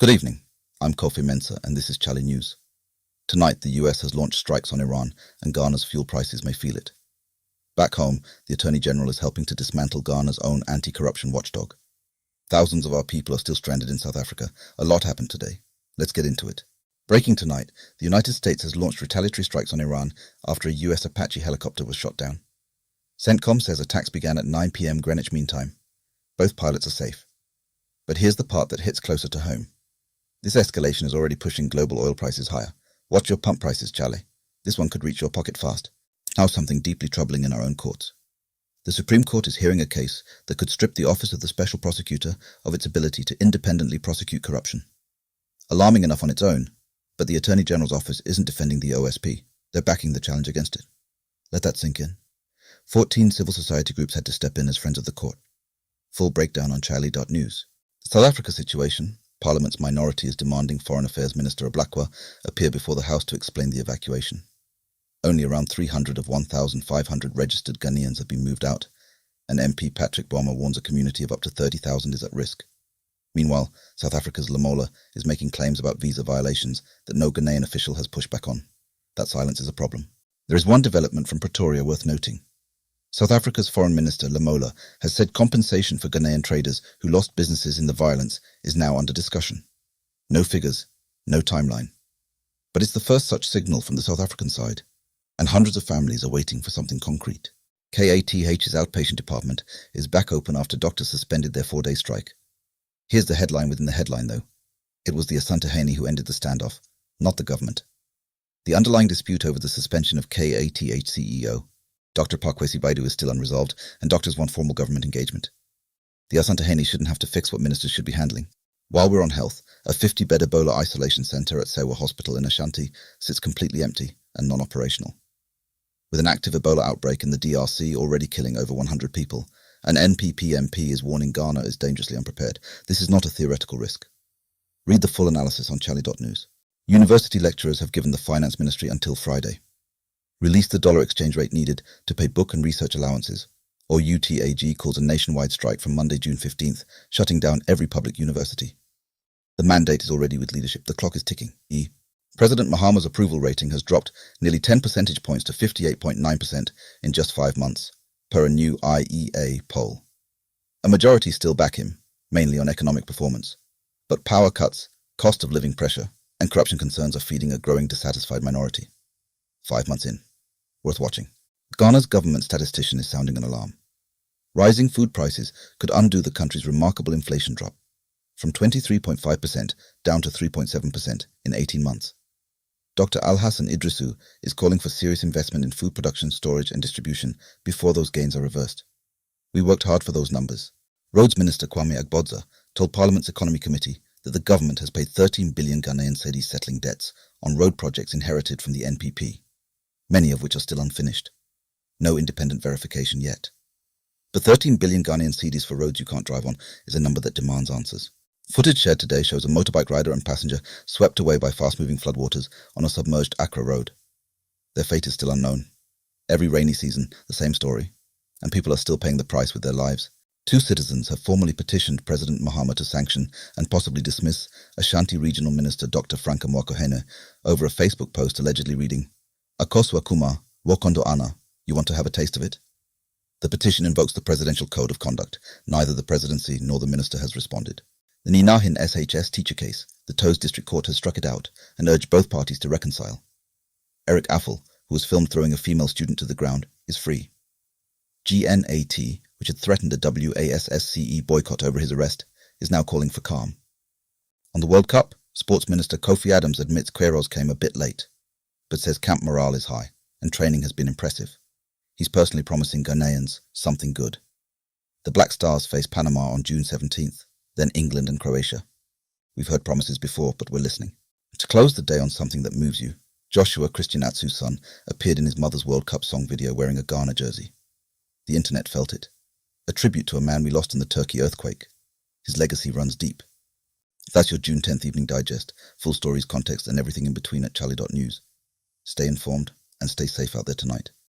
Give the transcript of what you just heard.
Good evening. I'm Kofi Mensah, and this is Chale News. Tonight, the US has launched strikes on Iran, and Ghana's fuel prices may feel it. Back home, the Attorney General is helping to dismantle Ghana's own anti-corruption watchdog. Thousands of our people are still stranded in South Africa. A lot happened today. Let's get into it. Breaking tonight, the United States has launched retaliatory strikes on Iran after a US Apache helicopter was shot down. CENTCOM says attacks began at 9 p.m. Greenwich Mean Time. Both pilots are safe. But here's the part that hits closer to home. This escalation is already pushing global oil prices higher. Watch your pump prices, Chale. This one could reach your pocket fast. Now something deeply troubling in our own courts. The Supreme Court is hearing a case that could strip the Office of the Special Prosecutor of its ability to independently prosecute corruption. Alarming enough on its own, but the Attorney General's office isn't defending the OSP. They're backing the challenge against it. Let that sink in. 14 civil society groups had to step in as friends of the court. Full breakdown on Chale.news. The South Africa situation. Parliament's minority is demanding Foreign Affairs Minister Ablakwa appear before the House to explain the evacuation. Only around 300 of 1,500 registered Ghanaians have been moved out, and MP Patrick Boma warns a community of up to 30,000 is at risk. Meanwhile, South Africa's Lamola is making claims about visa violations that no Ghanaian official has pushed back on. That silence is a problem. There is one development from Pretoria worth noting. South Africa's Foreign Minister Lamola has said compensation for Ghanaian traders who lost businesses in the violence is now under discussion. No figures, no timeline. But it's the first such signal from the South African side, and hundreds of families are waiting for something concrete. KATH's outpatient department is back open after doctors suspended their 4-day strike. Here's the headline within the headline, though. It was the Asantehene who ended the standoff, not the government. The underlying dispute over the suspension of KATH CEO, Dr. Pakwesi Baidu, is still unresolved, and doctors want formal government engagement. The Asantehene shouldn't have to fix what ministers should be handling. While we're on health, a 50-bed Ebola isolation centre at Sewa Hospital in Ashanti sits completely empty and non-operational. With an active Ebola outbreak in the DRC already killing over 100 people, an NPP MP is warning Ghana is dangerously unprepared. This is not a theoretical risk. Read the full analysis on Chale.news. University lecturers have given the Finance Ministry until Friday. Release the dollar exchange rate needed to pay book and research allowances, or UTAG calls a nationwide strike from Monday, June 15th, shutting down every public university. The mandate is already with leadership. The clock is ticking. President Mahama's approval rating has dropped nearly 10 percentage points to 58.9% in just 5 months, per a new IEA poll. A majority still back him, mainly on economic performance. But power cuts, cost of living pressure, and corruption concerns are feeding a growing dissatisfied minority. 5 months in. Worth watching. Ghana's government statistician is sounding an alarm. Rising food prices could undo the country's remarkable inflation drop, from 23.5% down to 3.7% in 18 months. Dr. Alhassan Idrisu is calling for serious investment in food production, storage and distribution before those gains are reversed. We worked hard for those numbers. Roads Minister Kwame Agbodza told Parliament's Economy Committee that the government has paid 13 billion Ghanaian cedis settling debts on road projects inherited from the NPP, many of which are still unfinished. No independent verification yet. But 13 billion Ghanaian cedis for roads you can't drive on is a number that demands answers. Footage shared today shows a motorbike rider and passenger swept away by fast-moving floodwaters on a submerged Accra road. Their fate is still unknown. Every rainy season, the same story, and people are still paying the price with their lives. 2 citizens have formally petitioned President Mahama to sanction and possibly dismiss Ashanti Regional Minister Dr. Franka Mwakohene over a Facebook post allegedly reading, "Akoswa Kuma, Wokondo Ana, you want to have a taste of it?" The petition invokes the Presidential Code of Conduct. Neither the presidency nor the minister has responded. The Ninahin SHS teacher case, the Toes District Court has struck it out and urged both parties to reconcile. Eric Affle, who was filmed throwing a female student to the ground, is free. GNAT, which had threatened a WASSCE boycott over his arrest, is now calling for calm. On the World Cup, Sports Minister Kofi Adams admits Queiroz came a bit late, but says camp morale is high and training has been impressive. He's personally promising Ghanaians something good. The Black Stars face Panama on June 17th, then England and Croatia. We've heard promises before, but we're listening. To close the day on something that moves you, Joshua Christianatsu's son appeared in his mother's World Cup song video wearing a Ghana jersey. The internet felt it. A tribute to a man we lost in the Turkey earthquake. His legacy runs deep. That's your June 10th evening digest. Full stories, context, and everything in between at Chale.news. Stay informed and stay safe out there tonight.